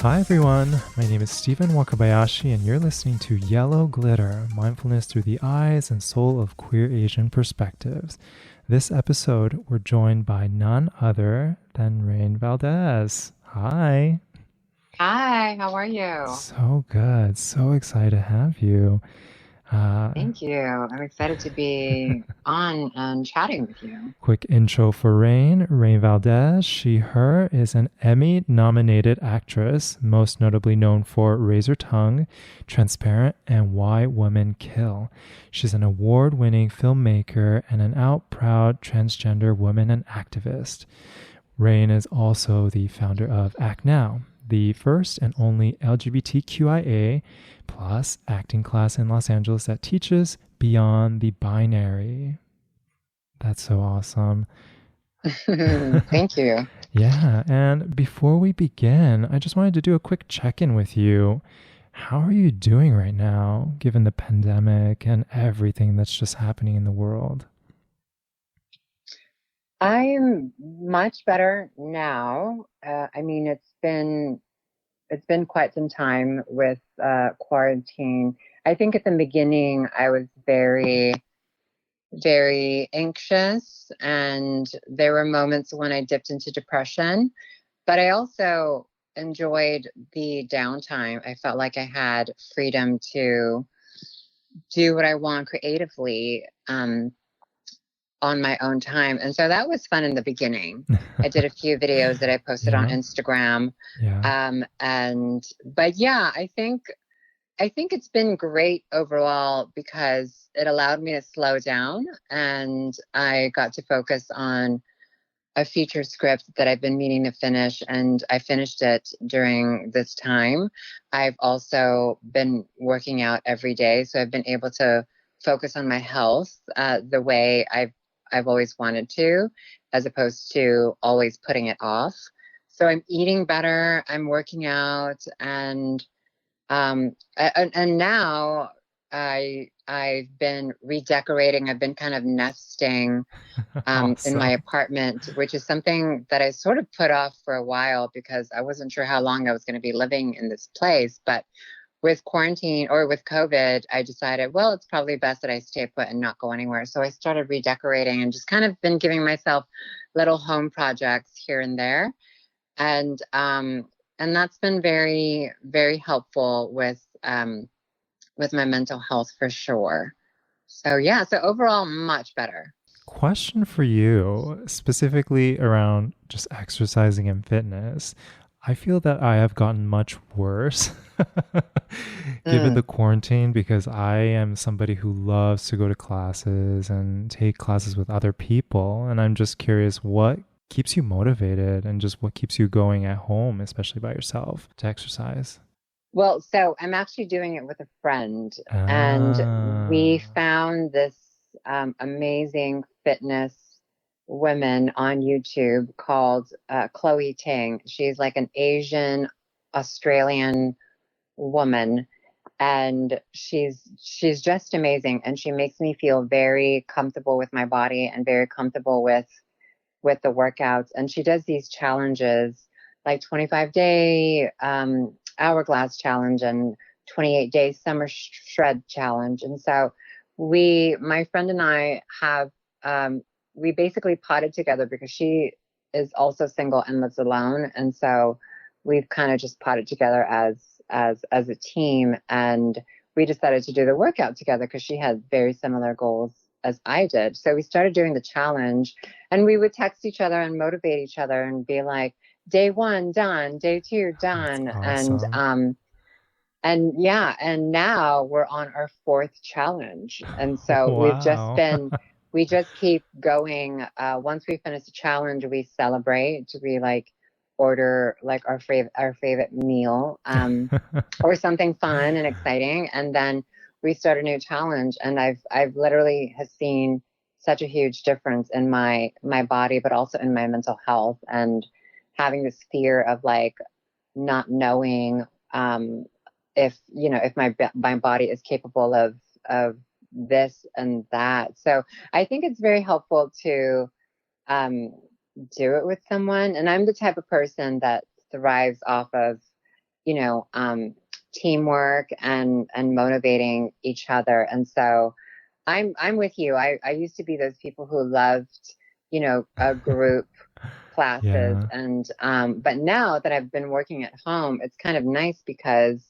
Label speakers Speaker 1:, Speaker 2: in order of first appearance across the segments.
Speaker 1: Hi everyone, my name is Stephen Wakabayashi and you're listening to Yellow Glitter, Mindfulness Through the Eyes and Soul of Queer Asian Perspectives. This episode, we're joined by none other than Rain Valdez. Hi.
Speaker 2: Hi, how are you?
Speaker 1: So good, so excited to have you. Uh,
Speaker 2: Thank you. I'm excited to be on and chatting with you.
Speaker 1: Quick intro for Rain. Rain Valdez, she, her, is an Emmy nominated actress, most notably known for Razor Tongue, Transparent, and Why Women Kill. She's an award winning filmmaker and an out proud transgender woman and activist. Rain is also the founder of ActNOW, the first and only LGBTQIA plus acting class in Los Angeles that teaches beyond the binary. That's so awesome.
Speaker 2: Thank you.
Speaker 1: Yeah. And before we begin, I just wanted to do a quick check in with you. How are you doing right now, given the pandemic and everything that's just happening in the world?
Speaker 2: I'm much better now. It's been quite some time with quarantine. I think at the beginning I was very, very anxious, and there were moments when I dipped into depression. But I also enjoyed the downtime. I felt like I had freedom to do what I want creatively on my own time. And so that was fun in the beginning. I did a few videos that I posted on
Speaker 1: Yeah.
Speaker 2: Instagram.
Speaker 1: Yeah.
Speaker 2: But yeah, I think it's been great overall because it allowed me to slow down, and I got to focus on a feature script that I've been meaning to finish, and I finished it during this time. I've also been working out every day, so I've been able to focus on my health the way I've always wanted to, as opposed to always putting it off. So I'm eating better, I'm working out, and now I've been redecorating. I've been kind of nesting in my
Speaker 1: Awesome.
Speaker 2: apartment, which is something that I sort of put off for a while because I wasn't sure how long I was going to be living in this place. But with quarantine or with COVID, I decided, well, it's probably best that I stay put and not go anywhere. So I started redecorating and just kind of been giving myself little home projects here and there. And and that's been very, very helpful with my mental health for sure. So yeah, so overall much better.
Speaker 1: Question for you, specifically around just exercising and fitness. I feel that I have gotten much worse given the
Speaker 2: Mm.
Speaker 1: quarantine because I am somebody who loves to go to classes and take classes with other people. And I'm just curious what keeps you motivated and just what keeps you going at home, especially by yourself, to exercise.
Speaker 2: Well, so I'm actually doing it with a friend, and we
Speaker 1: Ah,
Speaker 2: found this amazing fitness woman on YouTube called Chloe Ting. She's like an Asian Australian woman, and she's just amazing, and she makes me feel very comfortable with my body and very comfortable with the workouts. And she does these challenges like 25-day hourglass challenge and 28-day summer shred challenge. And so my friend and I have, we basically potted together because she is also single and lives alone. And so we've kind of just potted together as a team, and we decided to do the workout together because she had very similar goals as I did. So we started doing the challenge, and we would text each other and motivate each other and be like, day one done, day two
Speaker 1: that's
Speaker 2: done.
Speaker 1: awesome.
Speaker 2: And yeah, and now we're on our fourth challenge. And so
Speaker 1: Wow.
Speaker 2: we just keep going. Once we finish the challenge, we celebrate. We like order like our favorite meal, or something fun and exciting. And then we start a new challenge. And I've literally has seen such a huge difference in my body, but also in my mental health, and having this fear of like not knowing if my body is capable of this and that. So I think it's very helpful to um do it with someone. And I'm the type of person that thrives off of teamwork and motivating each other. And so I'm with you. I used to be those people who loved, group classes,
Speaker 1: Yeah.
Speaker 2: and but now that I've been working at home, it's kind of nice because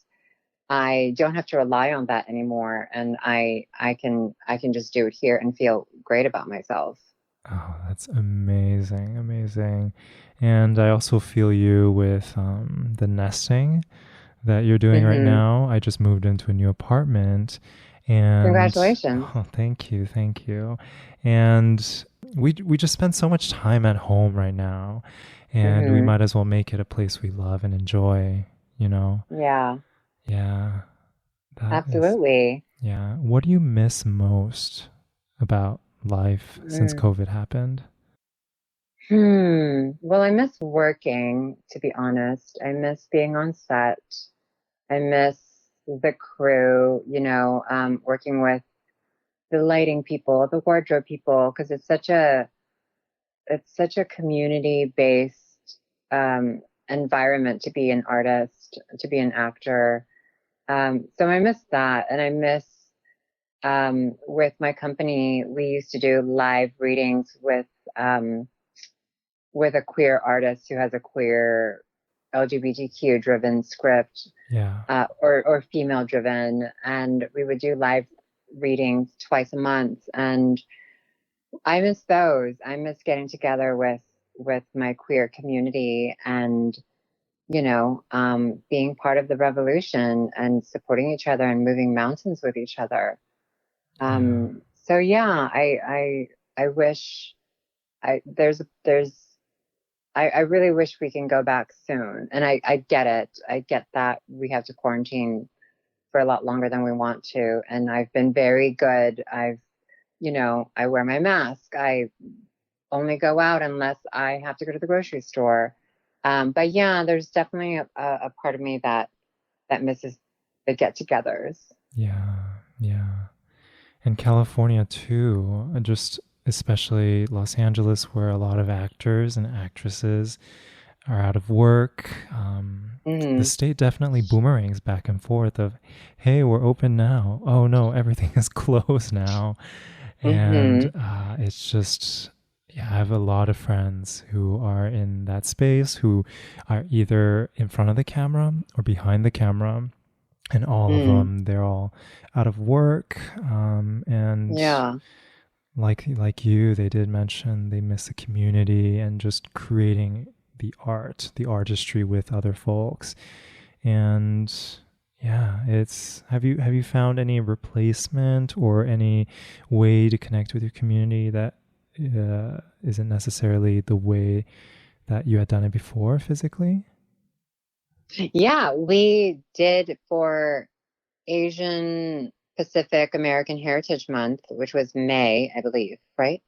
Speaker 2: I don't have to rely on that anymore, and I can just do it here and feel great about myself.
Speaker 1: Oh, that's amazing, amazing. And I also feel you with the nesting that you're doing right
Speaker 2: Hmm.
Speaker 1: now. I just moved into a new apartment, and
Speaker 2: Congratulations.
Speaker 1: oh, thank you, thank you. And we just spend so much time at home right now, and we
Speaker 2: Hmm.
Speaker 1: might as well make it a place we love and enjoy, you know?
Speaker 2: Yeah,
Speaker 1: Yeah, that is,
Speaker 2: absolutely.
Speaker 1: yeah. What do you miss most about life since
Speaker 2: Mm.
Speaker 1: COVID happened?
Speaker 2: Well, I miss working, to be honest. I miss being on set. I miss the crew, working with the lighting people, the wardrobe people, because it's such a community based environment to be an artist, to be an actor. So I miss that, and I miss with my company. We used to do live readings with a queer artist who has a queer LGBTQ driven script,
Speaker 1: Yeah.
Speaker 2: or female driven, and we would do live readings twice a month, and I miss those. I miss getting together with my queer community and being part of the revolution and supporting each other and moving mountains with each other.
Speaker 1: Yeah.
Speaker 2: So yeah, I wish there's I really wish we can go back soon. And I get it. I get that we have to quarantine for a lot longer than we want to. And I've been very good. I wear my mask. I only go out unless I have to go to the grocery store. But yeah, there's definitely a part of me that misses the get-togethers.
Speaker 1: Yeah. Yeah. And California too, just especially Los Angeles, where a lot of actors and actresses are out of work. The
Speaker 2: Hmm.
Speaker 1: state definitely boomerangs back and forth of, hey, we're open now. Oh no, everything is closed now. And
Speaker 2: Hmm.
Speaker 1: it's just, yeah, I have a lot of friends who are in that space who are either in front of the camera or behind the camera, and all of
Speaker 2: Mm.
Speaker 1: them, they're all out of work. And
Speaker 2: Yeah.
Speaker 1: like you, they did mention they miss the community and just creating the art, the artistry with other folks. And yeah, it's have you found any replacement or any way to connect with your community that isn't necessarily the way that you had done it before physically?
Speaker 2: Yeah, we did for Asian Pacific American Heritage Month, which was May, I believe, right?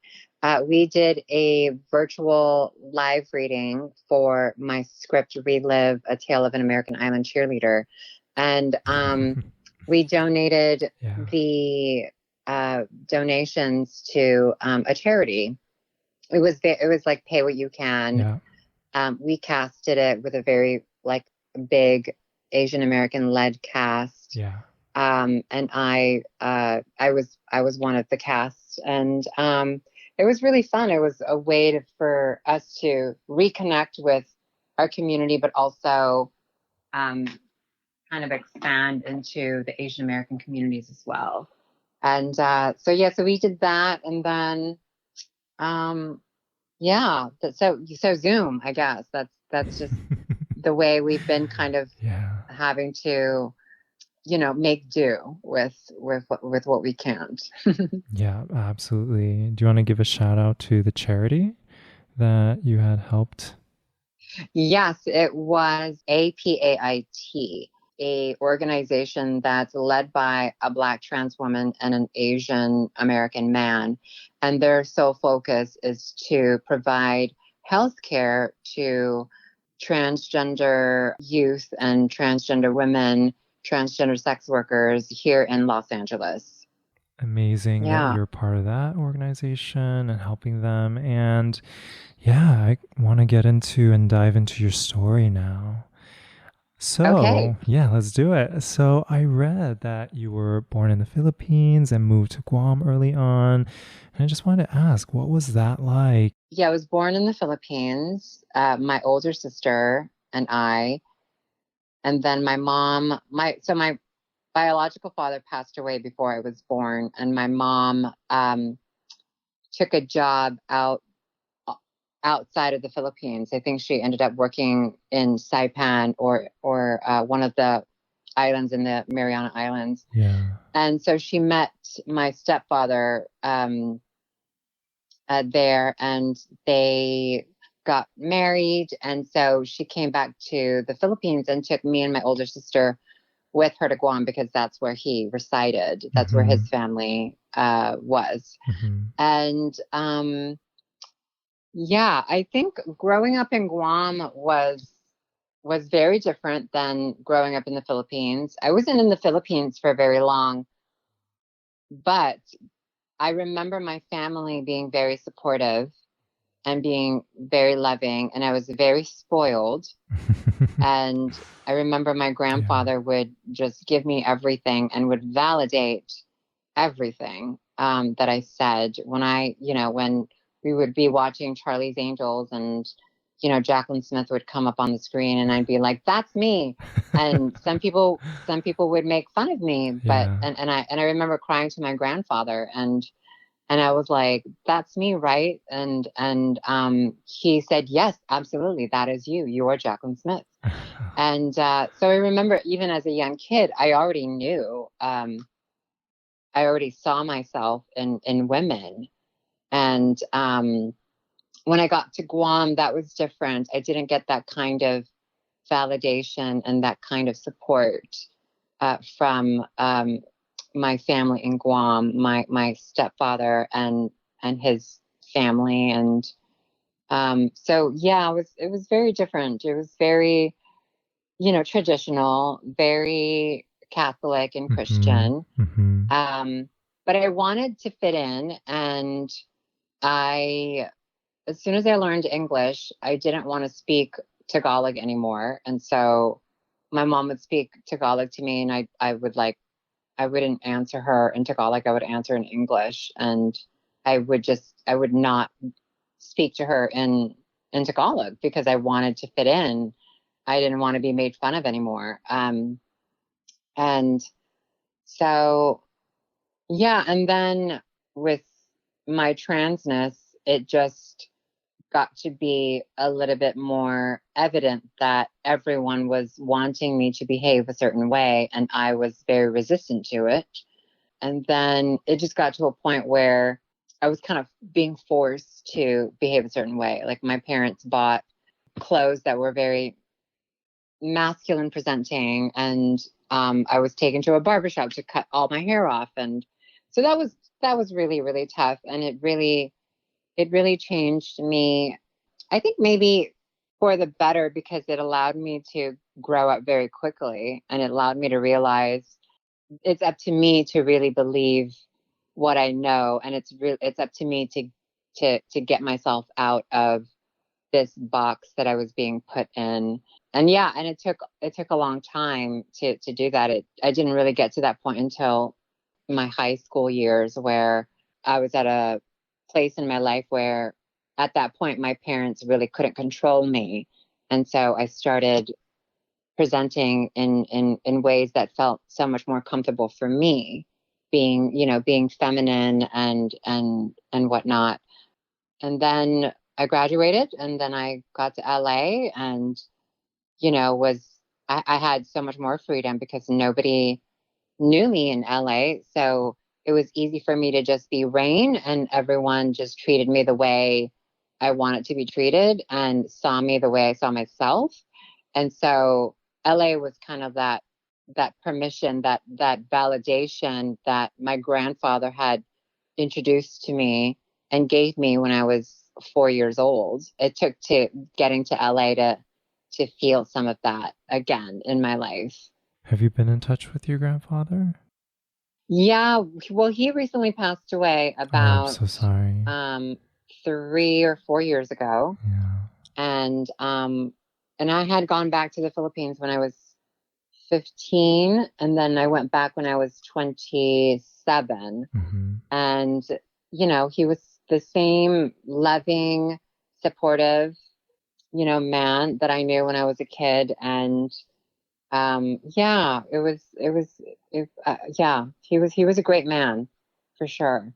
Speaker 2: We did a virtual live reading for my script, Relive A Tale of an American Island Cheerleader. And we donated
Speaker 1: Yeah.
Speaker 2: the donations to a charity. It was like pay what you can.
Speaker 1: Yeah.
Speaker 2: We casted it with a very like big Asian American led cast,
Speaker 1: Yeah.
Speaker 2: and I was one of the cast, and it was really fun. It was a way for us to reconnect with our community, but also um, kind of expand into the Asian American communities as well. And so we did that, and then um, yeah, so Zoom, I guess that's just the way we've been kind of
Speaker 1: Yeah.
Speaker 2: having to make do with what we can't.
Speaker 1: Yeah, absolutely. Do you want to give a shout out to the charity that you had helped?
Speaker 2: Yes, it was APAIT, a organization that's led by a Black trans woman and an Asian American man, and their sole focus is to provide health care to transgender youth and transgender women, transgender sex workers here in Los Angeles.
Speaker 1: Amazing that
Speaker 2: Yeah.
Speaker 1: you're part of that organization and helping them. And yeah, I want to get into and dive into your story now.
Speaker 2: Okay.
Speaker 1: So, yeah, let's do it. So, I read that you were born in the Philippines and moved to Guam early on. And I just wanted to ask, what was that like?
Speaker 2: Yeah, I was born in the Philippines. My older sister and I, and then my mom, my biological father passed away before I was born, and my mom took a job outside of the Philippines. I think she ended up working in Saipan or one of the islands in the Mariana Islands.
Speaker 1: Yeah.
Speaker 2: And so she met my stepfather there, and they got married. And so she came back to the Philippines and took me and my older sister with her to Guam because that's where he resided. That's where
Speaker 1: Mm-hmm.
Speaker 2: his family was.
Speaker 1: Mm-hmm.
Speaker 2: And yeah, I think growing up in Guam was very different than growing up in the Philippines. I wasn't in the Philippines for very long, but I remember my family being very supportive and being very loving, and I was very spoiled. And I remember my
Speaker 1: Yeah.
Speaker 2: grandfather would just give me everything and would validate everything that I said when we would be watching Charlie's Angels and, Jacqueline Smith would come up on the screen and I'd be like, that's me. And some people would make fun of me, but,
Speaker 1: Yeah.
Speaker 2: and I remember crying to my grandfather and I was like, that's me, right? And he said, yes, absolutely. That is you. You are Jacqueline Smith. And so I remember even as a young kid, I already knew, I already saw myself in women. And when I got to Guam, that was different. I didn't get that kind of validation and that kind of support from my family in Guam, my stepfather and his family, and so yeah, it was very different. It was very traditional, very Catholic and
Speaker 1: Mm-hmm.
Speaker 2: Christian.
Speaker 1: Mm-hmm.
Speaker 2: But I wanted to fit in, and I as soon as I learned English, I didn't want to speak Tagalog anymore. And so my mom would speak Tagalog to me and I wouldn't answer her in Tagalog, I would answer in English. And I would not speak to her in Tagalog because I wanted to fit in. I didn't want to be made fun of anymore. And so yeah, and then with my transness, it just got to be a little bit more evident that everyone was wanting me to behave a certain way, and I was very resistant to it. And then it just got to a point where I was kind of being forced to behave a certain way. Like my parents bought clothes that were very masculine presenting, and I was taken to a barbershop to cut all my hair off. And so that was really, really tough. And it really changed me. I think maybe for the better because it allowed me to grow up very quickly and it allowed me to realize it's up to me to really believe what I know, and it's up to me to get myself out of this box that I was being put in. And yeah, and it took a long time to do that. I didn't really get to that point until my high school years where I was at a place in my life where at that point my parents really couldn't control me. And so I started presenting in ways that felt so much more comfortable for me, being feminine and whatnot. And then I graduated and then I got to LA and, was I had so much more freedom because nobody knew me in LA. So it was easy for me to just be Rain and everyone just treated me the way I wanted to be treated and saw me the way I saw myself. And so LA was kind of that permission, that validation that my grandfather had introduced to me and gave me when I was 4 years old. It took to getting to LA to feel some of that again in my life.
Speaker 1: Have you been in touch with your grandfather?
Speaker 2: Yeah, well, he recently passed away
Speaker 1: Oh, I'm
Speaker 2: about
Speaker 1: so sorry.
Speaker 2: um 3 or 4 years ago.
Speaker 1: Yeah.
Speaker 2: And I had gone back to the Philippines when I was 15, and then I went back when I was 27.
Speaker 1: Mm-hmm.
Speaker 2: And, he was the same loving, supportive, man that I knew when I was a kid. And yeah, yeah, he was a great man for sure.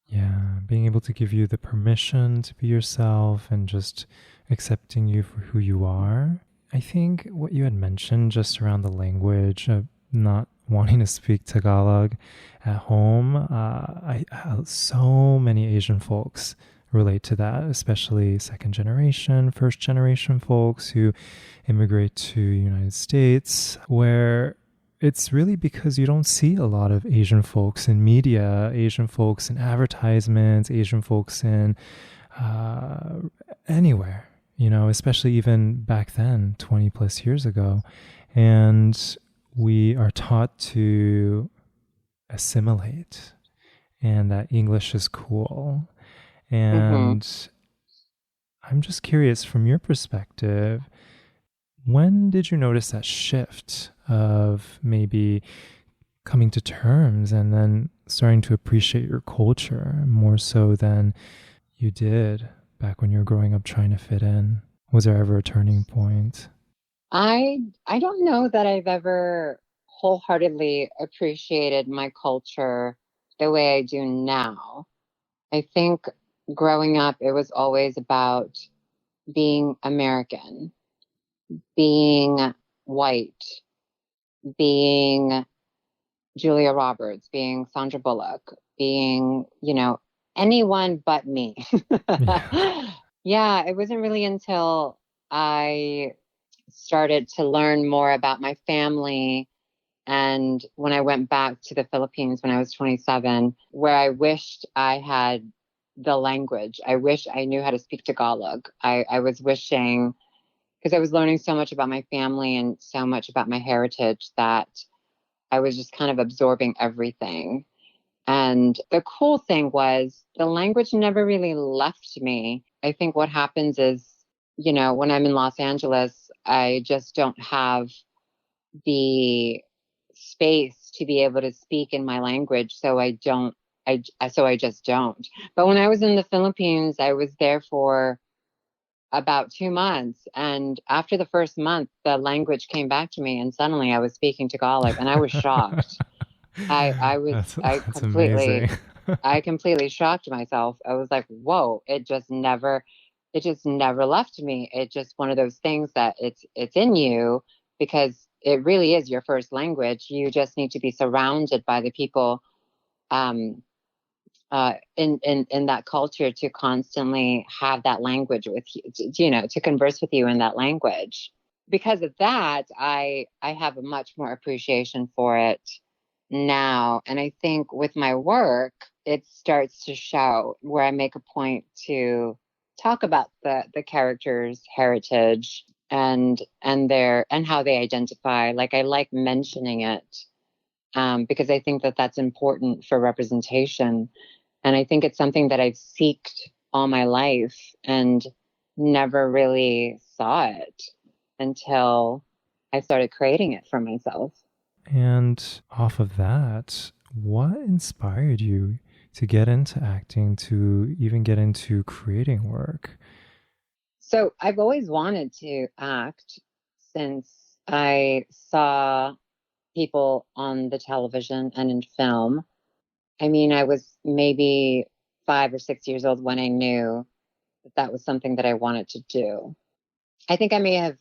Speaker 1: Yeah, being able to give you the permission to be yourself and just accepting you for who you are. I think what you had mentioned just around the language of not wanting to speak Tagalog at home, so many Asian folks relate to that, especially second generation, first generation folks who immigrate to United States, where it's really because you don't see a lot of Asian folks in media, Asian folks in advertisements, Asian folks in uh, anywhere, especially even back then, 20 plus years ago. And we are taught to assimilate and that English is cool.
Speaker 2: Hmm.
Speaker 1: And I'm just curious from your perspective, when did you notice that shift of maybe coming to terms and then starting to appreciate your culture more so than you did back when you were growing up trying to fit in? Was there ever a turning point?
Speaker 2: I don't know that I've ever wholeheartedly appreciated my culture the way I do now. I think growing up, it was always about being American, being white, being Julia Roberts, being Sandra Bullock, being, anyone but me.
Speaker 1: Yeah.
Speaker 2: Yeah, it wasn't really until I started to learn more about my family and when I went back to the Philippines when I was 27, where I wished I had the language. I wish I knew how to speak Tagalog. I was wishing, because I was learning so much about my family and so much about my heritage that I was just kind of absorbing everything. And the cool thing was the language never really left me. I think what happens is, when I'm in Los Angeles, I just don't have the space to be able to speak in my language. So I just don't. But when I was in the Philippines, I was there for about 2 months. And after the first month, the language came back to me and suddenly I was speaking Tagalog and I was shocked. I
Speaker 1: That's amazing.
Speaker 2: completely, I completely shocked myself. I was like, whoa, it just never left me. It's just one of those things that it's in you because it really is your first language. You just need to be surrounded by the people um, in that culture to constantly have that language with you, to converse with you in that language. Because of that, I have a much more appreciation for it now. And I think with my work, it starts to show where I make a point to talk about the character's heritage and how they identify. Like I like mentioning it because I think that that's important for representation. And I think it's something that I've seeked all my life and never really saw it until I started creating it for myself.
Speaker 1: And off of that, what inspired you to get into acting, to even get into creating work?
Speaker 2: So I've always wanted to act since I saw people on the television and in film. I mean, I was maybe 5 or 6 years old when I knew that that was something that I wanted to do. I think I may have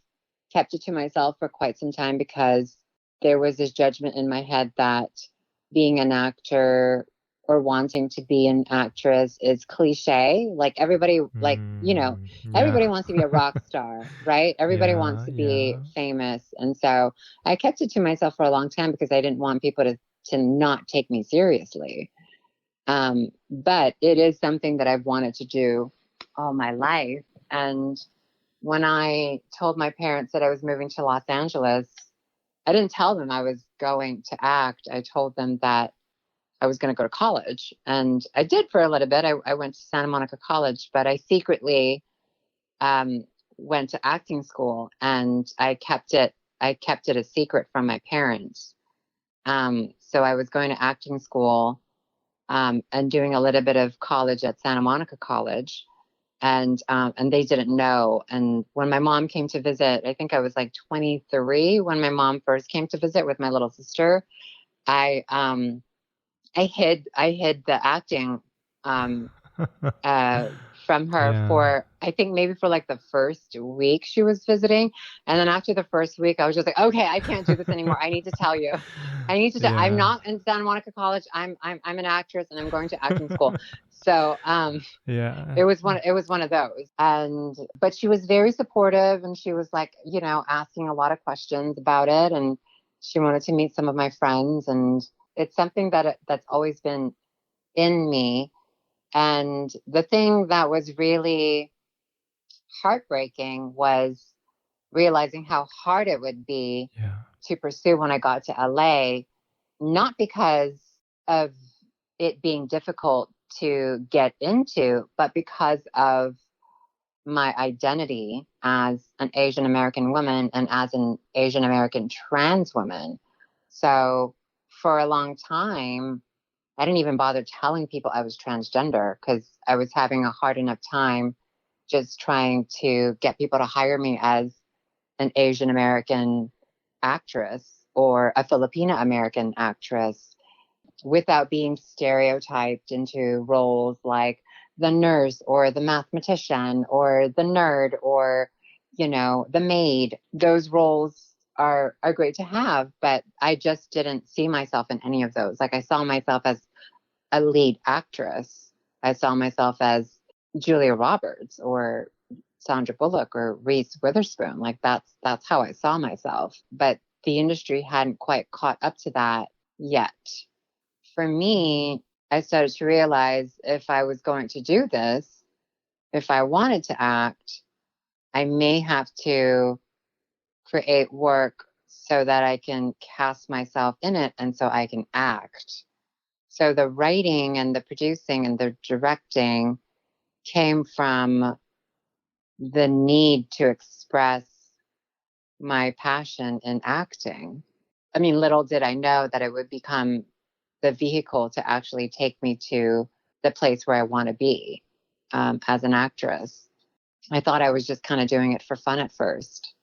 Speaker 2: kept it to myself for quite some time because there was this judgment in my head that being an actor or wanting to be an actress is cliche. Like everybody,
Speaker 1: Yeah.
Speaker 2: everybody wants to be a rock star, right? Everybody wants
Speaker 1: Yeah,
Speaker 2: to be
Speaker 1: yeah.
Speaker 2: famous. And so I kept it to myself for a long time because I didn't want people to not take me seriously. But it is something that I've wanted to do all my life. And when I told my parents that I was moving to Los Angeles, I didn't tell them I was going to act. I told them that I was going to go to college. And I did for a little bit. I went to Santa Monica College, but I secretly um, went to acting school and I kept it I kept it a secret from my parents. So I was going to acting school, and doing a little bit of college at Santa Monica College, and they didn't know. And when my mom came to visit, I think I was like 23 when my mom first came to visit with my little sister. I hid the acting uh, from her
Speaker 1: Yeah.
Speaker 2: for, I think maybe for like the first week she was visiting. And then after the first week, I was just like, okay, I can't do this anymore. I need to tell you. I'm
Speaker 1: Yeah.
Speaker 2: not in Santa Monica College. I'm an actress and I'm going to acting school. So
Speaker 1: Yeah.
Speaker 2: it was one of those. And but she was very supportive, and she was like, asking a lot of questions about it, and she wanted to meet some of my friends, and it's something that's always been in me. And the thing that was really heartbreaking was realizing how hard it would be
Speaker 1: Yeah.
Speaker 2: to pursue when I got to LA, not because of it being difficult to get into, but because of my identity as an Asian American woman and as an Asian American trans woman. So for a long time, I didn't even bother telling people I was transgender because I was having a hard enough time just trying to get people to hire me as an Asian American actress or a Filipina American actress without being stereotyped into roles like the nurse or the mathematician or the nerd or, the maid. Those roles are great to have, but I just didn't see myself in any of those. Like I saw myself as a lead actress. I saw myself as Julia Roberts or Sandra Bullock or Reese Witherspoon. Like that's how I saw myself. But the industry hadn't quite caught up to that yet. For me, I started to realize if I was going to do this, if I wanted to act, I may have to create work so that I can cast myself in it and so I can act. So the writing and the producing and the directing came from the need to express my passion in acting. I mean, little did I know that it would become the vehicle to actually take me to the place where I want to be as an actress. I thought I was just kind of doing it for fun at first.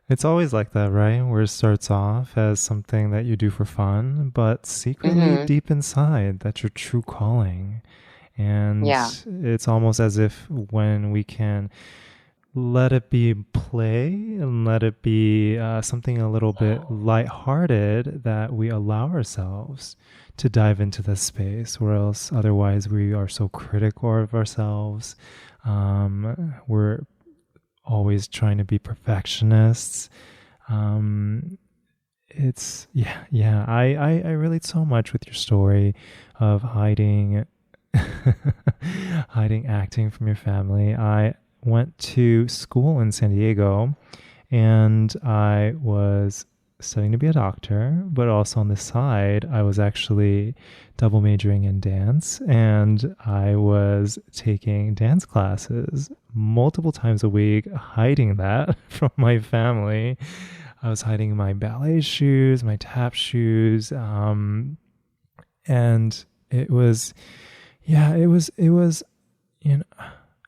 Speaker 1: It's always like that, right? Where it starts off as something that you do for fun, but secretly
Speaker 2: Hmm.
Speaker 1: deep inside, that's your true calling. And
Speaker 2: Yeah.
Speaker 1: it's almost as if when we can let it be play and let it be something a little bit lighthearted, that we allow ourselves to dive into the space, or else otherwise we are so critical of ourselves. We're always trying to be perfectionists. Um, it's yeah. I relate so much with your story of hiding hiding acting from your family. I went to school in San Diego, and I was studying to be a doctor, but also on the side, I was actually double majoring in dance, and I was taking dance classes multiple times a week, hiding that from my family. I was hiding my ballet shoes, my tap shoes, and it was, yeah, it was, you know,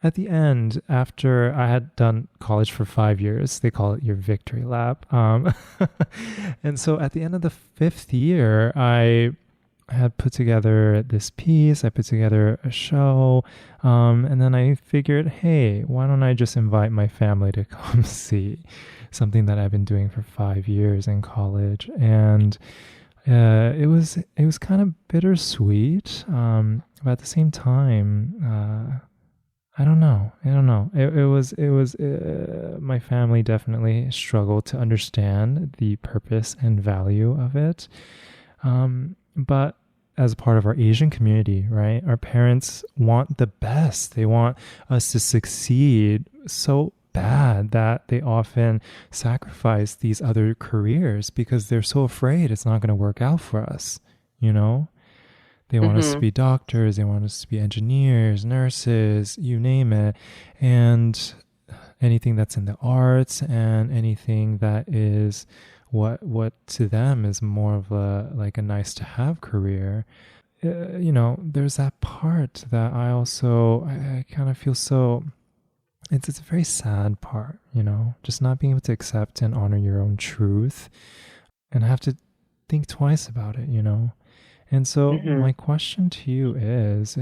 Speaker 1: at the end, after I had done college for 5 years, they call it your victory lap. And so at the end of the fifth year, I had put together this piece, I put together a show, and then I figured, hey, why don't I just invite my family to come see something that I've been doing for 5 years in college? And it was kind of bittersweet, but at the same time, I don't know. I don't know. It was my family definitely struggled to understand the purpose and value of it. But as a part of our Asian community, right? Our parents want the best. They want us to succeed so bad that they often sacrifice these other careers because they're so afraid it's not going to work out for us, you know? They want us to
Speaker 2: Hmm.
Speaker 1: be doctors, they want us to be engineers, nurses, you name it. And anything that's in the arts and anything that is what to them is more of a like a nice to have career. You know, there's that part that I kind of feel so it's a very sad part, you know, just not being able to accept and honor your own truth and have to think twice about it, you know. And so
Speaker 2: Hmm.
Speaker 1: my question to you is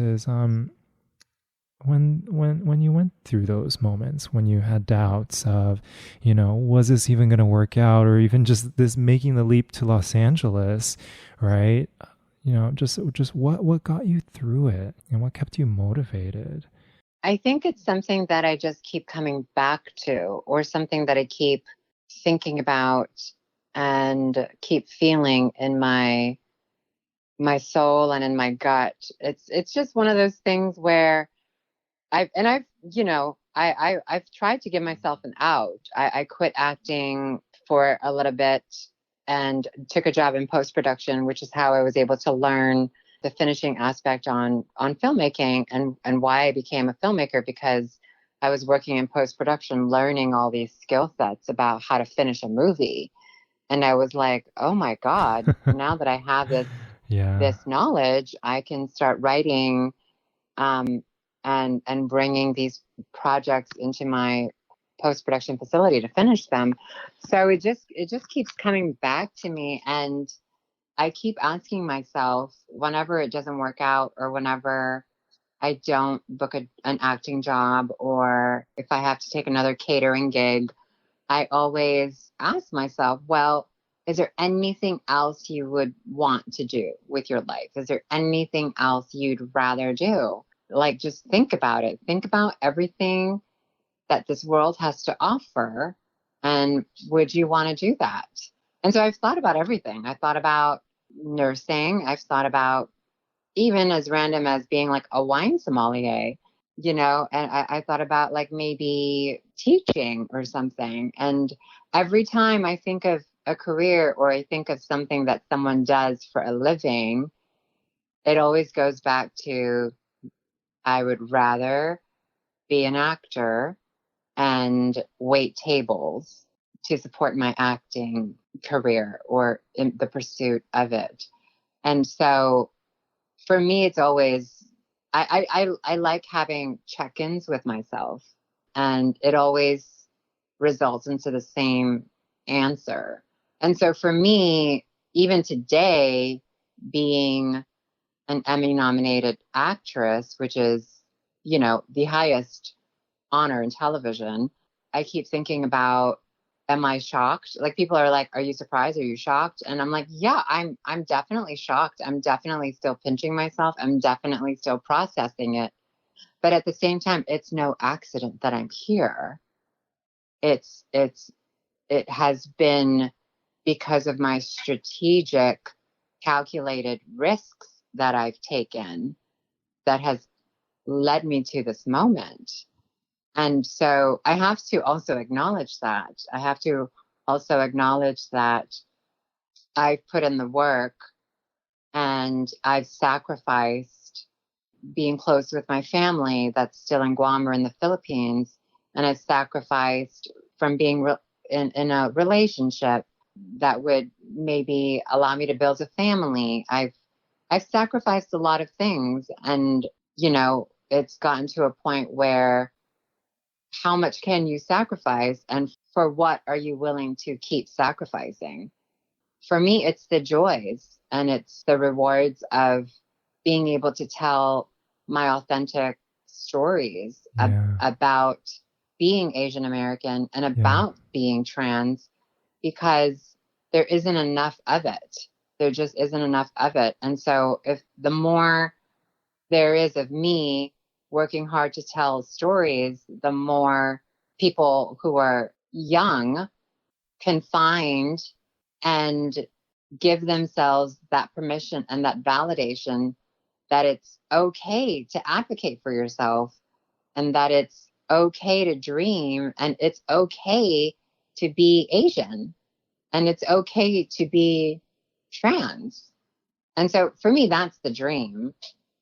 Speaker 1: when you went through those moments when you had doubts of, you know, was this even going to work out, or even just this making the leap to Los Angeles, right? You know, just what got you through it and what kept you motivated?
Speaker 2: I think it's something that I just keep coming back to, or something that I keep thinking about and keep feeling in my soul and in my gut. It's just one of those things where I've you know I've tried to give myself an out. I quit acting for a little bit and took a job in post production, which is how I was able to learn the finishing aspect on filmmaking, and why I became a filmmaker, because I was working in post production, learning all these skill sets about how to finish a movie. And I was like, oh my God, now that I have
Speaker 1: Yeah.
Speaker 2: this knowledge, I can start writing, um, and bringing these projects into my post production facility to finish them. So it just keeps coming back to me, and I keep asking myself, whenever it doesn't work out, or whenever I don't book an acting job, or if I have to take another catering gig, I always ask myself, well, is there anything else you would want to do with your life? Is there anything else you'd rather do? Like, just think about it. Think about everything that this world has to offer. And would you want to do that? And so I've thought about everything. I thought about nursing. I've thought about even as random as being like a wine sommelier, and I thought about like maybe teaching or something. And every time I think of a career, or I think of something that someone does for a living, it always goes back to, I would rather be an actor and wait tables to support my acting career, or in the pursuit of it. And so for me, it's always, I like having check-ins with myself, and it always results into the same answer. And so for me, even today, being an Emmy-nominated actress, which is, the highest honor in television, I keep thinking about, am I shocked? Like, people are like, are you surprised? Are you shocked? And I'm like, yeah, I'm definitely shocked. I'm definitely still pinching myself. I'm definitely still processing it. But at the same time, it's no accident that I'm here. It has been because of my strategic, calculated risks that I've taken that has led me to this moment. And so I have to also acknowledge that. I have to also acknowledge that I've put in the work, and I've sacrificed being close with my family that's still in Guam or in the Philippines. And I've sacrificed from being in a relationship that would maybe allow me to build a family. I've sacrificed a lot of things. And, it's gotten to a point where, how much can you sacrifice, and for what are you willing to keep sacrificing? For me, it's the joys and it's the rewards of being able to tell my authentic stories
Speaker 1: Yeah.
Speaker 2: about being Asian American and
Speaker 1: Yeah.
Speaker 2: about being trans, because there isn't enough of it. There just isn't enough of it. And so, if the more there is of me working hard to tell stories, the more people who are young can find and give themselves that permission and that validation, that it's okay to advocate for yourself, and that it's okay to dream, and it's okay to be Asian, and it's okay to be trans. And so for me, that's the dream,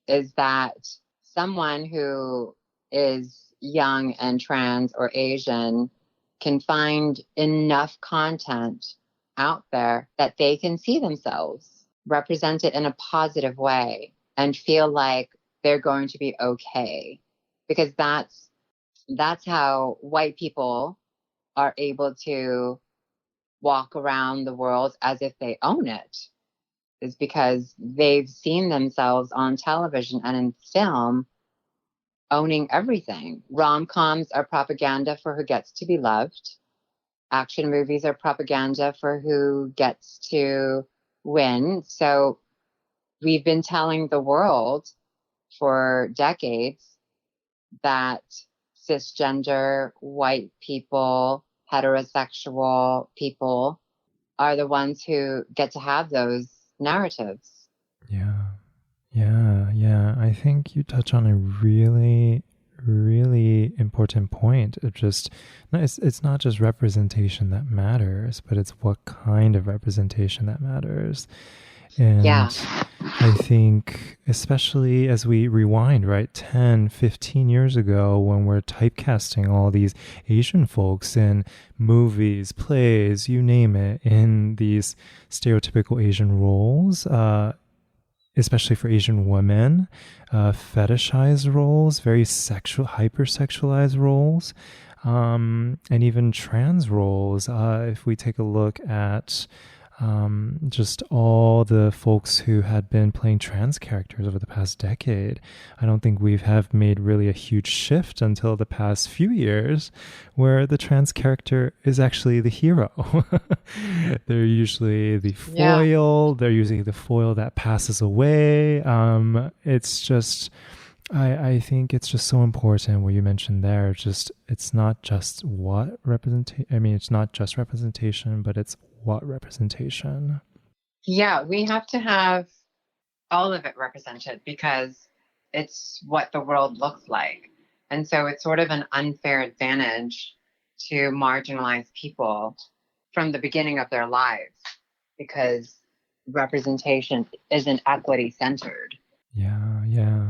Speaker 2: is that someone who is young and trans or Asian can find enough content out there that they can see themselves represented in a positive way and feel like they're going to be okay. Because that's how white people are able to walk around the world as if they own it, is because they've seen themselves on television and in film owning everything. Rom-coms are propaganda for who gets to be loved. Action movies are propaganda for who gets to win. So we've been telling the world for decades that cisgender, white people, heterosexual people are the ones who get to have those narratives.
Speaker 1: Yeah. Yeah. I think you touch on a really, really important point of just, it's not just representation that matters, but it's what kind of representation that matters. And
Speaker 2: Yeah.
Speaker 1: I think, especially as we rewind, right, 10, 15 years ago, when we're typecasting all these Asian folks in movies, plays, you name it, in these stereotypical Asian roles, especially for Asian women, fetishized roles, very sexual, hypersexualized roles, and even trans roles. If we take a look at just all the folks who had been playing trans characters over the past decade, I don't think we have made really a huge shift until the past few years where the trans character is actually the hero. They're usually the foil. They're usually the foil that passes away. It's just, I think it's just so important what you mentioned there. Just, it's not just what representation. I mean, it's not just representation, but it's what representation.
Speaker 2: Yeah, we have to have all of it represented because it's what the world looks like. And so it's sort of an unfair advantage to marginalized people from the beginning of their lives because representation isn't equity centered.
Speaker 1: Yeah.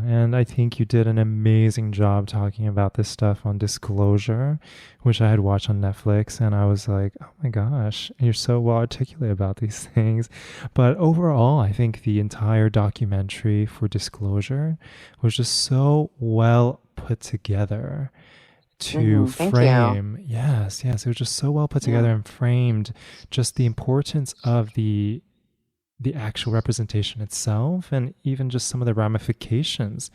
Speaker 1: And I think you did an amazing job talking about this stuff on Disclosure, which I had watched on Netflix. And I was like, oh my gosh, you're so well articulate about these things. But overall, I think the entire documentary for Disclosure was just so well put together to frame. Yes. It was just so well put together and framed just the importance of the actual representation itself, and even just some of the ramifications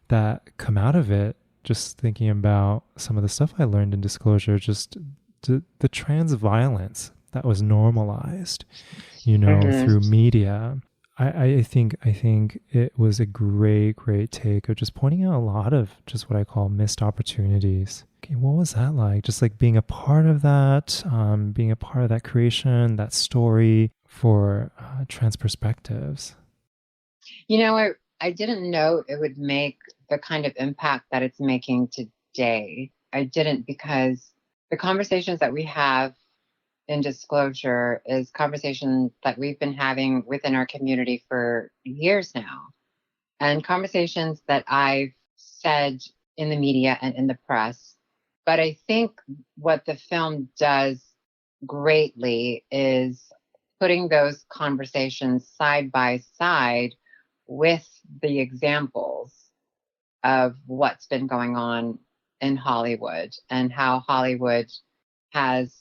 Speaker 1: that come out of it. Just thinking about some of the stuff I learned in Disclosure, just the trans violence that was normalized, through media. I think it was a great take of just pointing out a lot of just what I call missed opportunities. Okay, what was that like? Just like being a part of that, creation, that story for trans perspectives.
Speaker 2: I didn't know it would make the kind of impact that it's making today. I didn't, because the conversations that we have in Disclosure is conversations that we've been having within our community for years now, and conversations that I've said in the media and in the press. But I think what the film does greatly is putting those conversations side by side with the examples of what's been going on in Hollywood and how Hollywood has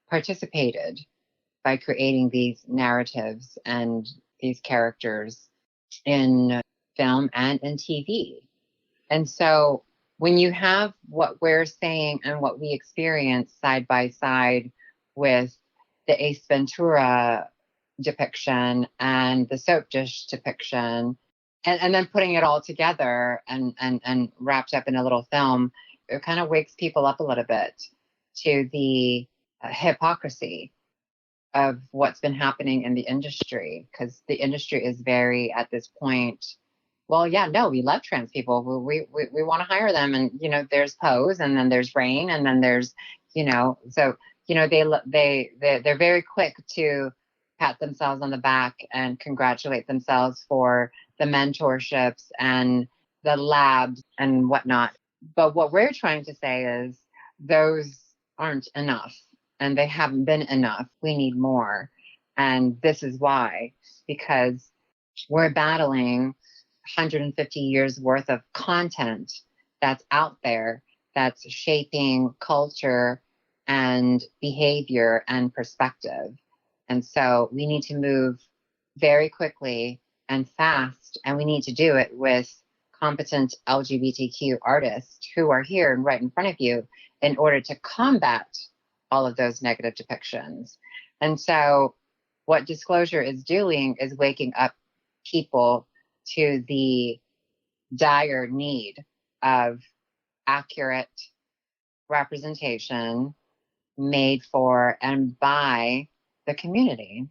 Speaker 2: participated by creating these narratives and these characters in film and in TV. And so when you have what we're saying and what we experience side by side with the Ace Ventura depiction and the soap dish depiction, and then putting it all together and wrapped up in a little film, it kind of wakes people up a little bit to the hypocrisy of what's been happening in the industry, because the industry is very, at this point, well, yeah, no, we love trans people. We want to hire them. And, there's Pose, and then there's Rain, and then there's, so, they're very quick to pat themselves on the back and congratulate themselves for the mentorships and the labs and whatnot. But what we're trying to say is those aren't enough, and they haven't been enough. We need more. And this is why, because we're battling 150 years worth of content that's out there that's shaping culture and behavior and perspective. And so we need to move very quickly and fast, and we need to do it with competent LGBTQ artists who are here and right in front of you in order to combat all of those negative depictions. And so, what Disclosure is doing is waking up people to the dire need of accurate representation made for and by the community.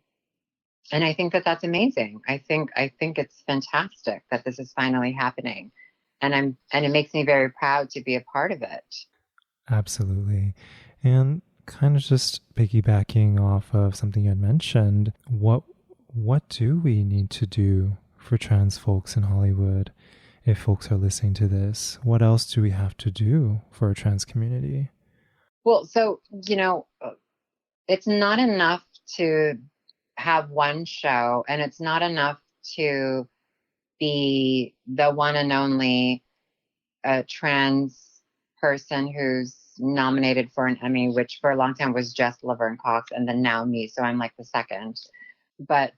Speaker 2: And I think that that's amazing. I think it's fantastic that this is finally happening. And it makes me very proud to be a part of it.
Speaker 1: Absolutely. And kind of just piggybacking off of something you had mentioned, what do we need to do for trans folks in Hollywood? If folks are listening to this, what else do we have to do for a trans community?
Speaker 2: Well, so, it's not enough to have one show, and it's not enough to be the one and only trans person who's nominated for an Emmy, which for a long time was just Laverne Cox, and then now me. So I'm like the second. But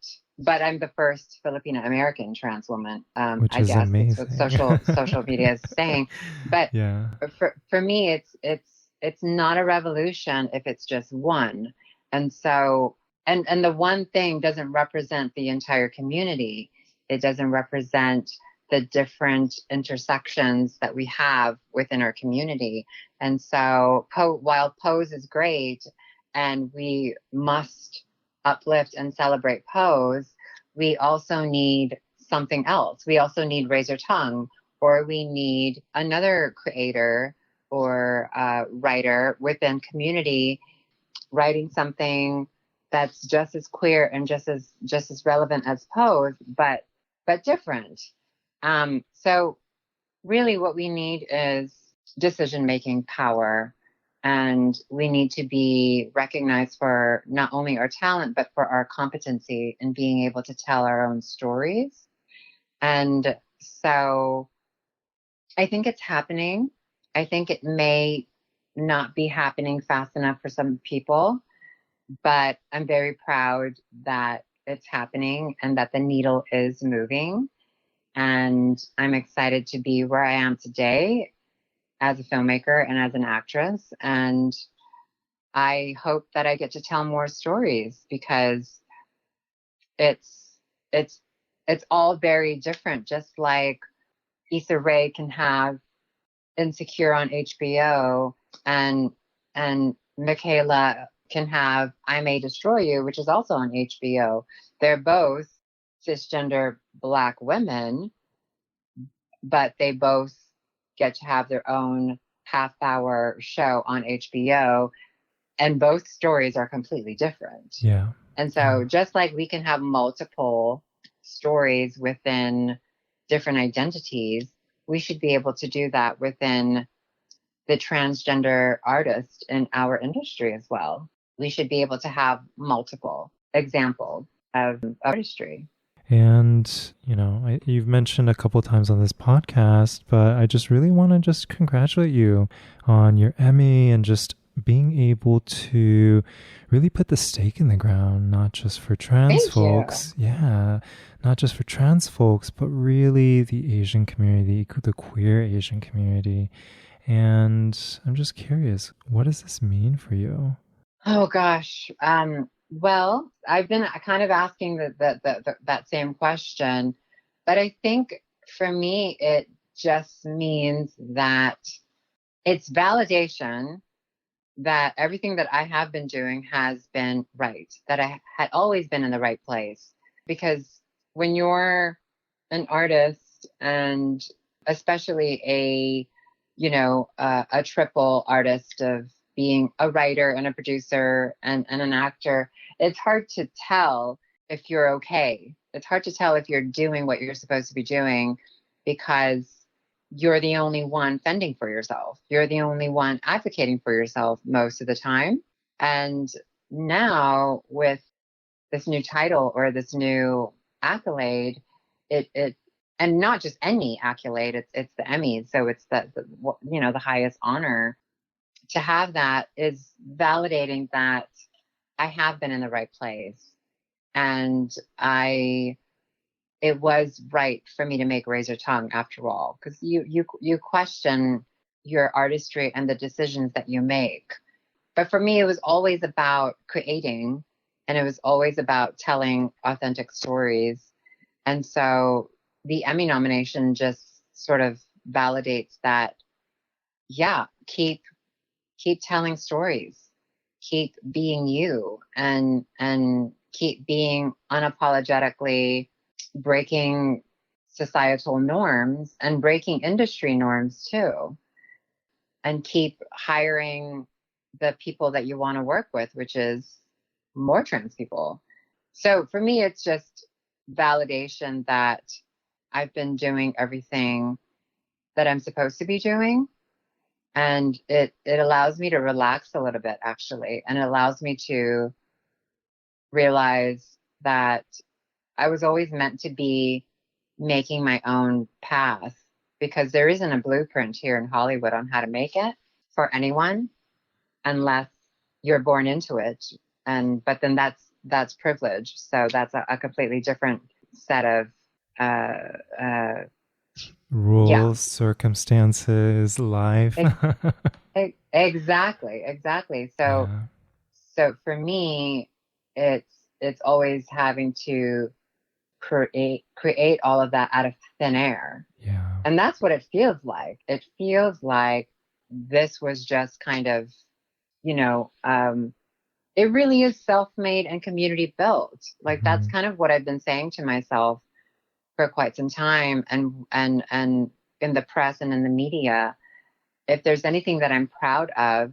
Speaker 2: I'm the first Filipino American trans woman.
Speaker 1: Which
Speaker 2: I
Speaker 1: is
Speaker 2: guess
Speaker 1: amazing.
Speaker 2: that's what social media is saying. But
Speaker 1: yeah,
Speaker 2: for me, it's not a revolution if it's just one. And so and the one thing doesn't represent the entire community. It doesn't represent the different intersections that we have within our community. And so while Pose is great and we must uplift and celebrate Pose, we also need something else. We also need Razor Tongue, or we need another creator or writer within community writing something that's just as queer and just as relevant as Pose, but different. So really what we need is decision-making power, and we need to be recognized for not only our talent, but for our competency in being able to tell our own stories. And so I think it's happening. I think it may not be happening fast enough for some people, but I'm very proud that it's happening and that the needle is moving. And I'm excited to be where I am today as a filmmaker and as an actress. And I hope that I get to tell more stories, because it's it's it's all very different. Just like Issa Rae can have Insecure on HBO, and Michaela can have I May Destroy You, which is also on HBO. They're both cisgender Black women, but they both get to have their own half-hour show on HBO, and both stories are completely different.
Speaker 1: yeah.
Speaker 2: And so just like we can have multiple stories within different identities, we should be able to do that within the transgender artist in our industry as well. We should be able to have multiple examples of artistry.
Speaker 1: And, you've mentioned a couple times on this podcast, but I just really want to just congratulate you on your Emmy and just being able to really put the stake in the ground, not just for trans
Speaker 2: Thank
Speaker 1: folks.
Speaker 2: you.
Speaker 1: Yeah. Not just for trans folks, but really the Asian community, the queer Asian community. And I'm just curious, what does this mean for you?
Speaker 2: Oh gosh. Well, I've been kind of asking that same question, but I think for me, it just means that it's validation that everything that I have been doing has been right, that I had always been in the right place. Because when you're an artist, and especially a triple artist of being a writer and a producer and an actor, it's hard to tell if you're okay. It's hard to tell if you're doing what you're supposed to be doing, because you're the only one fending for yourself. You're the only one advocating for yourself most of the time. And now with this new title or this new accolade, it and not just any accolade, it's the Emmys. So it's the highest honor. To have that is validating that I have been in the right place. And it was right for me to make Razor Tongue after all, because you question your artistry and the decisions that you make. But for me, it was always about creating, and it was always about telling authentic stories. And so the Emmy nomination just sort of validates that, yeah, keep telling stories, keep being you, and keep being unapologetically breaking societal norms and breaking industry norms too, and keep hiring the people that you want to work with, which is more trans people. So for me, it's just validation that I've been doing everything that I'm supposed to be doing. And it allows me to relax a little bit, actually. And it allows me to realize that I was always meant to be making my own path, because there isn't a blueprint here in Hollywood on how to make it for anyone unless you're born into it. But then that's privilege. So that's a completely different set of
Speaker 1: rules,
Speaker 2: yeah.
Speaker 1: circumstances, life.
Speaker 2: Exactly. So
Speaker 1: Yeah.
Speaker 2: so for me, it's always having to create all of that out of thin air.
Speaker 1: Yeah.
Speaker 2: And that's what it feels like. It feels like this was just kind of, it really is self-made and community built. Like that's kind of what I've been saying to myself for quite some time. And in the press and in the media, if there's anything that I'm proud of,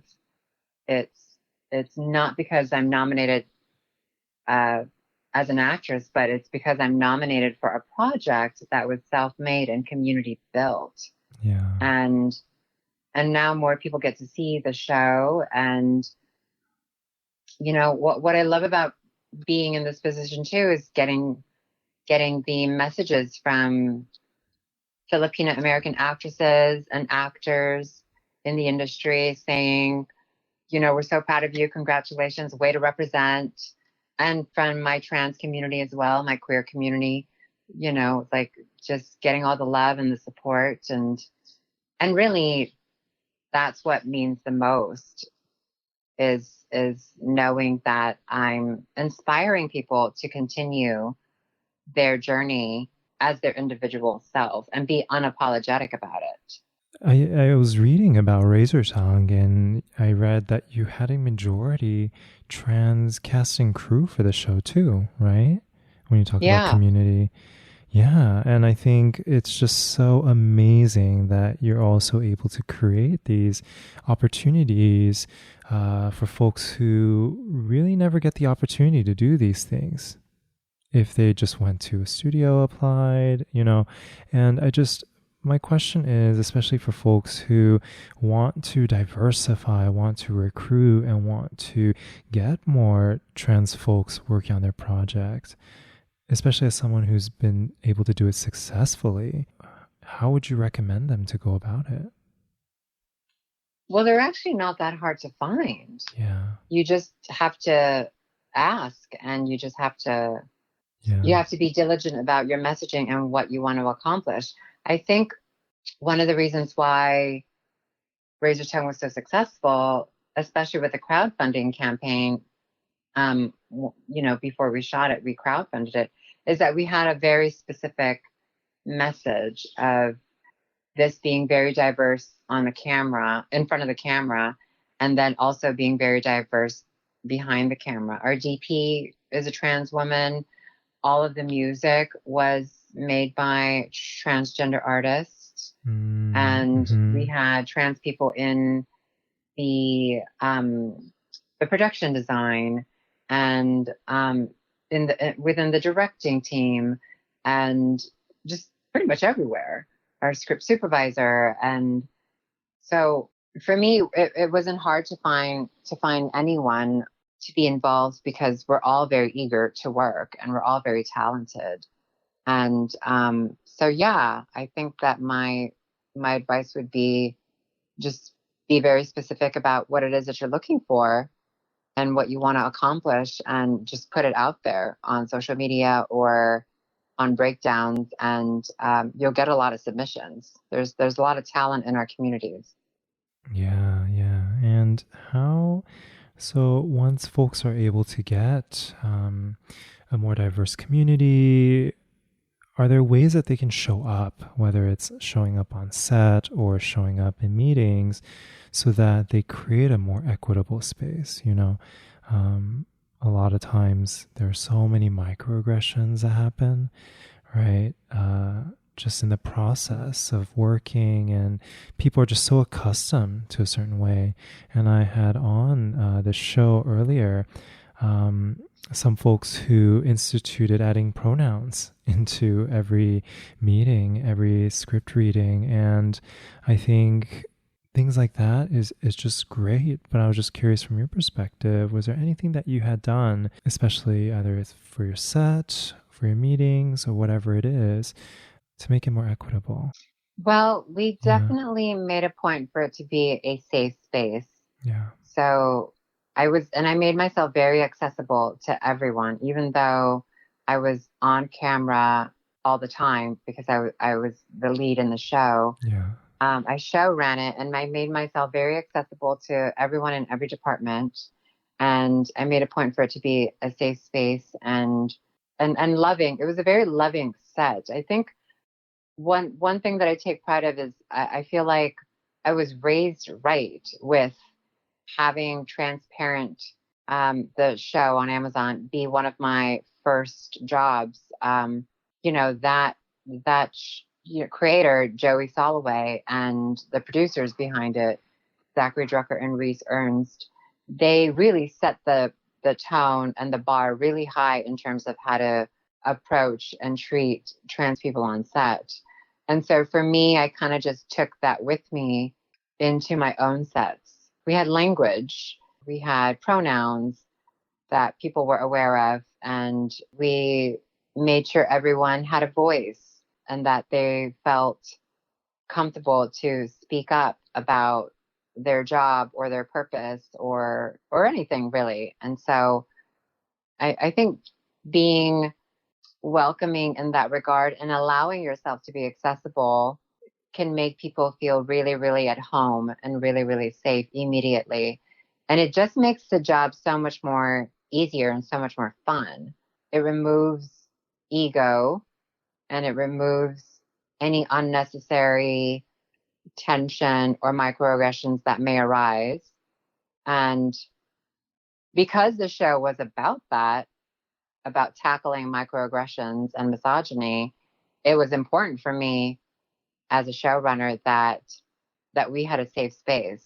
Speaker 2: it's not because I'm nominated as an actress, but it's because I'm nominated for a project that was self-made and community built.
Speaker 1: Yeah.
Speaker 2: And now more people get to see the show. And what I love about being in this position too is getting the messages from Filipino American actresses and actors in the industry saying, we're so proud of you. Congratulations. Way to represent. And from my trans community as well, my queer community, like just getting all the love and the support. And really that's what means the most is knowing that I'm inspiring people to continue their journey as their individual self and be unapologetic about it.
Speaker 1: I was reading about Razor Tongue, and I read that you had a majority trans cast and crew for the show too, right? When you talk about
Speaker 2: Yeah.
Speaker 1: community. Yeah, and I think it's just so amazing that you're also able to create these opportunities for folks who really never get the opportunity to do these things if they just went to a studio, applied, and my question is, especially for folks who want to diversify, want to recruit, and want to get more trans folks working on their project, especially as someone who's been able to do it successfully, how would you recommend them to go about it?
Speaker 2: Well, they're actually not that hard to find.
Speaker 1: Yeah.
Speaker 2: You just have to ask, and you just have to you have to be diligent about your messaging and what you want to accomplish. I think one of the reasons why Razor Tongue was so successful, especially with the crowdfunding campaign, before we shot it, we crowdfunded it, is that we had a very specific message of this being very diverse on the camera, in front of the camera, and then also being very diverse behind the camera. Our DP is a trans woman. All of the music was made by transgender artists. And we had trans people in the production design and within the directing team, and just pretty much everywhere. our script supervisor. And so for me, it wasn't hard to find anyone to be involved, because we're all very eager to work and we're all very talented. And so yeah, I think that my advice would be just be very specific about what it is that you're looking for and what you want to accomplish, and just put it out there on social media or on breakdowns, and you'll get a lot of submissions. There's a lot of talent in our communities.
Speaker 1: Yeah, yeah. And how, so once folks are able to get a more diverse community, are there ways that they can show up, whether it's showing up on set or showing up in meetings, so that they create a more equitable space? A lot of times there are so many microaggressions that happen, right? Just in the process of working, and people are just so accustomed to a certain way. And I had on the show earlier some folks who instituted adding pronouns into every meeting, every script reading. And I think things like that is just great. But I was just curious, from your perspective, was there anything that you had done, especially either for your set, for your meetings, or whatever it is, to make it more equitable?
Speaker 2: Well, we
Speaker 1: Yeah.
Speaker 2: definitely made a point for it to be a safe space.
Speaker 1: Yeah.
Speaker 2: So I made myself very accessible to everyone, even though I was on camera all the time, because I was the lead in the show.
Speaker 1: Yeah.
Speaker 2: I show ran it, and I made myself very accessible to everyone in every department. And I made a point for it to be a safe space, and loving. It was a very loving set. I think one thing that I take pride of is I feel like I was raised right with having transparent, the show on Amazon be one of my first jobs. That creator, Joey Soloway, and the producers behind it, Zachary Drucker and Reese Ernst, they really set the tone and the bar really high in terms of how to approach and treat trans people on set. And so for me, I kind of just took that with me into my own sets. We had language, we had pronouns that people were aware of, and we made sure everyone had a voice and that they felt comfortable to speak up about their job or their purpose or anything really. And so I think being welcoming in that regard and allowing yourself to be accessible can make people feel really, really at home and really, really safe immediately. And it just makes the job so much more easier and so much more fun. It removes ego, and it removes any unnecessary tension or microaggressions that may arise. And because the show was about that, about tackling microaggressions and misogyny, it was important for me as a showrunner that we had a safe space,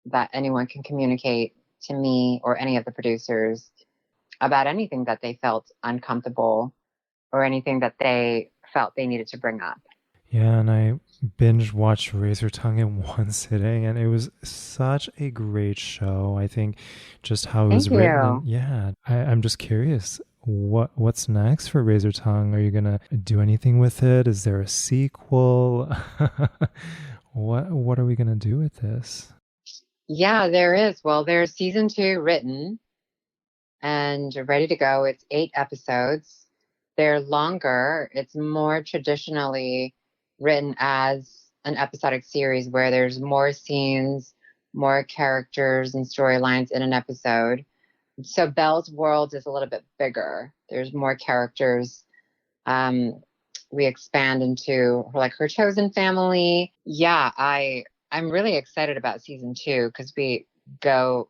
Speaker 2: that anyone can communicate to me or any of the producers about anything that they felt uncomfortable or anything that they felt they needed to bring up.
Speaker 1: Yeah, and I binge watched Razor Tongue in one sitting, and it was such a great show. I think just how it was
Speaker 2: Thank
Speaker 1: written,
Speaker 2: you.
Speaker 1: and yeah, I'm just curious, what's next for Razor Tongue? Are you gonna do anything with it? Is there a sequel? What are we gonna do with this?
Speaker 2: Yeah, there is. Well, there's season 2 written and ready to go. It's 8 episodes. They're longer. It's more traditionally written as an episodic series where there's more scenes, more characters and storylines in an episode. So Belle's world is a little bit bigger. There's more characters. We expand into her chosen family. Yeah, I'm really excited about season 2 because we go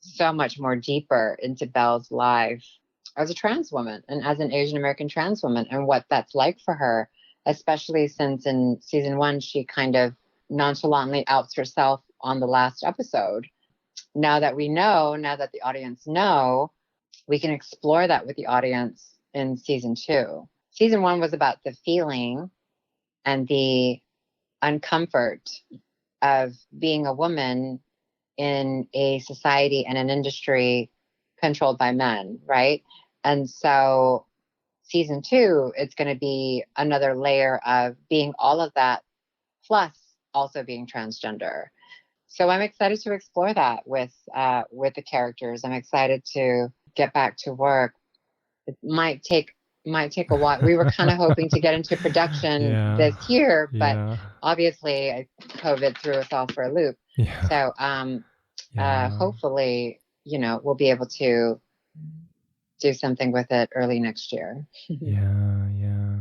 Speaker 2: so much more deeper into Belle's life as a trans woman and as an Asian American trans woman, and what that's like for her, especially since in season 1 she kind of nonchalantly outs herself on the last episode. Now that we know, now that the audience know, we can explore that with the audience in season 2. Season 1 was about the feeling, and the uncomfort of being a woman in a society and an industry controlled by men, right? And so season 2, it's going to be another layer of being all of that, plus also being transgender. So I'm excited to explore that with the characters. I'm excited to get back to work. It might take a while. We were kind of hoping to get into production
Speaker 1: Yeah.
Speaker 2: this year, but
Speaker 1: Yeah.
Speaker 2: obviously COVID threw us all for a loop.
Speaker 1: Yeah.
Speaker 2: So hopefully, we'll be able to do something with it early next year.
Speaker 1: Yeah, yeah.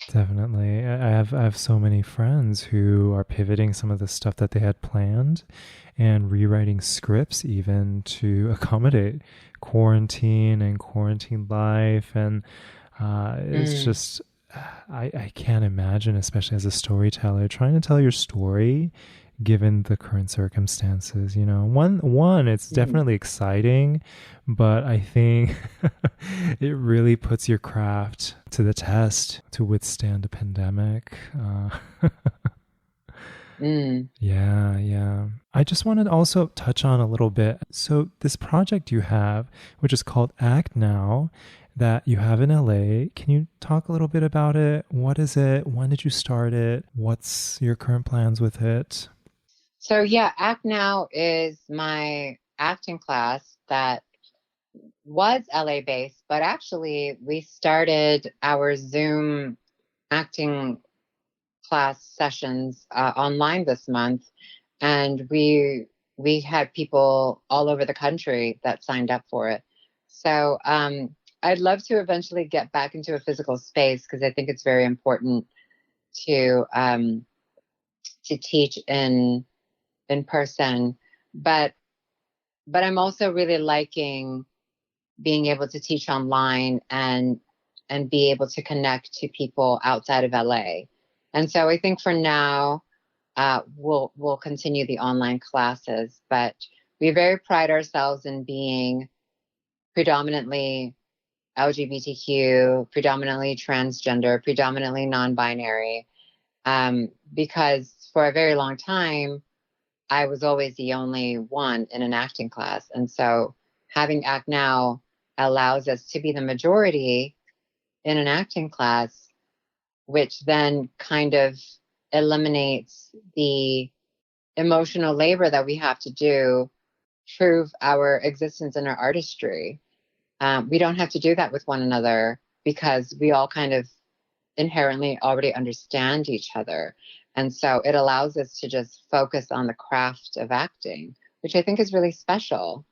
Speaker 1: Definitely. I have so many friends who are pivoting some of the stuff that they had planned and rewriting scripts even to accommodate quarantine and quarantine life. And it's just, I can't imagine, especially as a storyteller, trying to tell your story given the current circumstances. One it's definitely exciting, but I think it really puts your craft to the test to withstand a pandemic. Yeah. I just wanted to also touch on a little bit. So this project you have, which is called ActNOW, that you have in LA, can you talk a little bit about it? What is it? When did you start it? What's your current plans with it?
Speaker 2: So yeah, ActNOW is my acting class that was LA based, but actually we started our Zoom acting class sessions online this month, and we had people all over the country that signed up for it. So I'd love to eventually get back into a physical space, because I think it's very important to teach in person, but I'm also really liking being able to teach online and be able to connect to people outside of LA. And so I think for now, we'll continue the online classes, but we very pride ourselves in being predominantly LGBTQ, predominantly transgender, predominantly non-binary, because for a very long time, I was always the only one in an acting class. And so having ActNOW allows us to be the majority in an acting class, which then kind of eliminates the emotional labor that we have to do to prove our existence in our artistry. We don't have to do that with one another, because we all kind of inherently already understand each other. And so it allows us to just focus on the craft of acting, which I think is really special.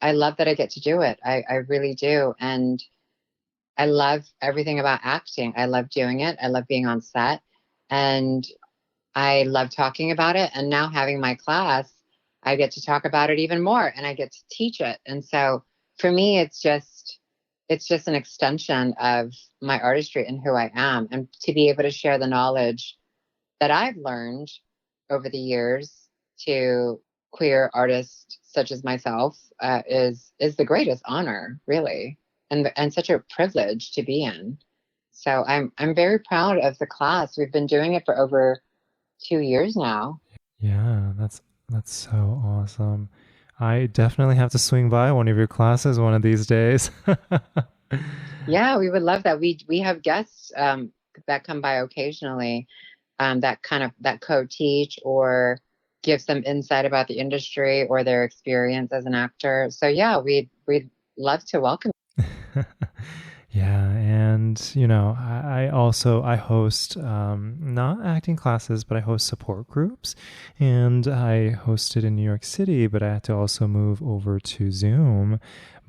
Speaker 2: I love that I get to do it. I really do. And I love everything about acting. I love doing it. I love being on set. And I love talking about it. And now having my class, I get to talk about it even more, and I get to teach it. And so for me, it's just an extension of my artistry and who I am. And to be able to share the knowledge that I've learned over the years to queer artists such as myself is the greatest honor, really, and such a privilege to be in. So I'm very proud of the class. We've been doing it for over 2 years now.
Speaker 1: Yeah, that's so awesome. I definitely have to swing by one of your classes one of these days.
Speaker 2: Yeah, we would love that. We have guests that come by occasionally, that co-teach or give some insight about the industry or their experience as an actor. So yeah, we'd love to welcome.
Speaker 1: Yeah, and I host not acting classes, but I host support groups, and I hosted in New York City, but I had to also move over to Zoom.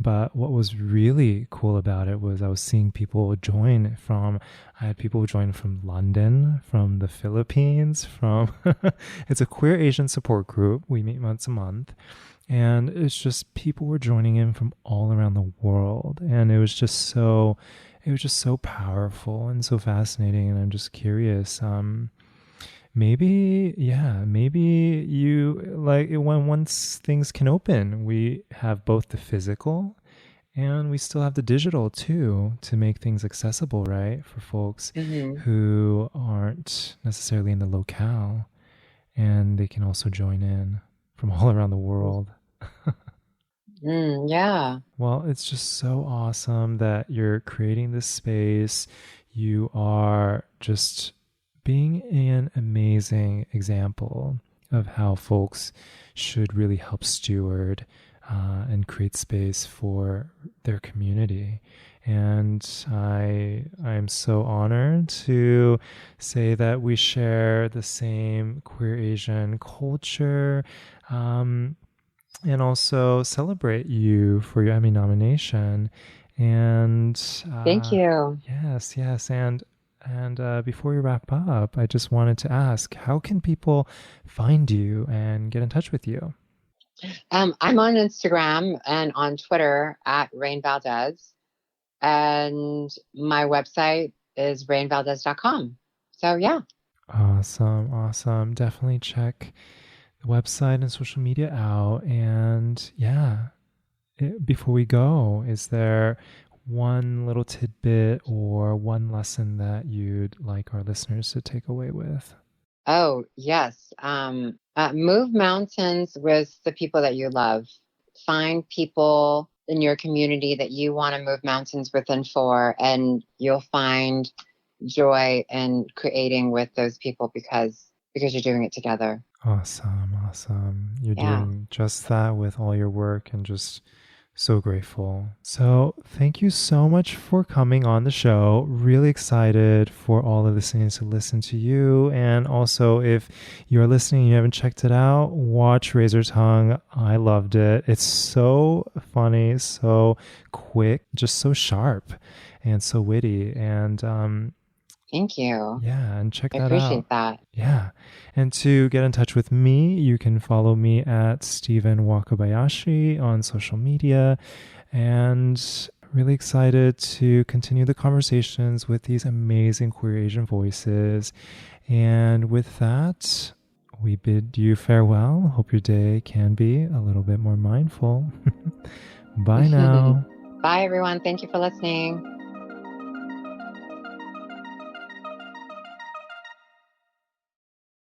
Speaker 1: But what was really cool about it was I was seeing people join from. I had people join from London, from the Philippines, from. It's a queer Asian support group. We meet once a month. And it's just people were joining in from all around the world, and it was just so powerful and so fascinating. And I'm just curious, maybe you like when once things can open, we have both the physical And we still have the digital too to make things accessible, right? For folks who aren't necessarily in the locale, and they can also join in from all around the world.
Speaker 2: Yeah.
Speaker 1: Well, it's just so awesome that you're creating this space. You are just being an amazing example of how folks should really help steward and create space for their community. And I'm so honored to say that we share the same queer Asian culture. And also celebrate you for your Emmy nomination. And
Speaker 2: Thank you.
Speaker 1: yes, and before we wrap up, I just wanted to ask, how can people find you and get in touch with you?
Speaker 2: I'm on Instagram and on Twitter at Rain Valdez, and my website is rainvaldez.com. So yeah.
Speaker 1: Awesome. Definitely check the website and social media out. And yeah, before we go, is there one little tidbit or one lesson that you'd like our listeners to take away with?
Speaker 2: Oh, yes. Move mountains with the people that you love. Find people in your community that you want to move mountains with and for, and you'll find joy in creating with those people because you're doing it together.
Speaker 1: Awesome. You're doing just that with all your work, and just so grateful. So thank you so much for coming on the show. Really excited for all the listeners to listen to you. And also, if you're listening and you haven't checked it out, watch Razor Tongue. I loved it. It's so funny, so quick, just so sharp and so witty. And
Speaker 2: thank you.
Speaker 1: Yeah, and check that out.
Speaker 2: I appreciate that.
Speaker 1: Yeah. And to get in touch with me, you can follow me at Stephen Wakabayashi on social media. And really excited to continue the conversations with these amazing queer Asian voices. And with that, we bid you farewell. Hope your day can be a little bit more mindful. Bye now.
Speaker 2: Bye, everyone. Thank you for listening.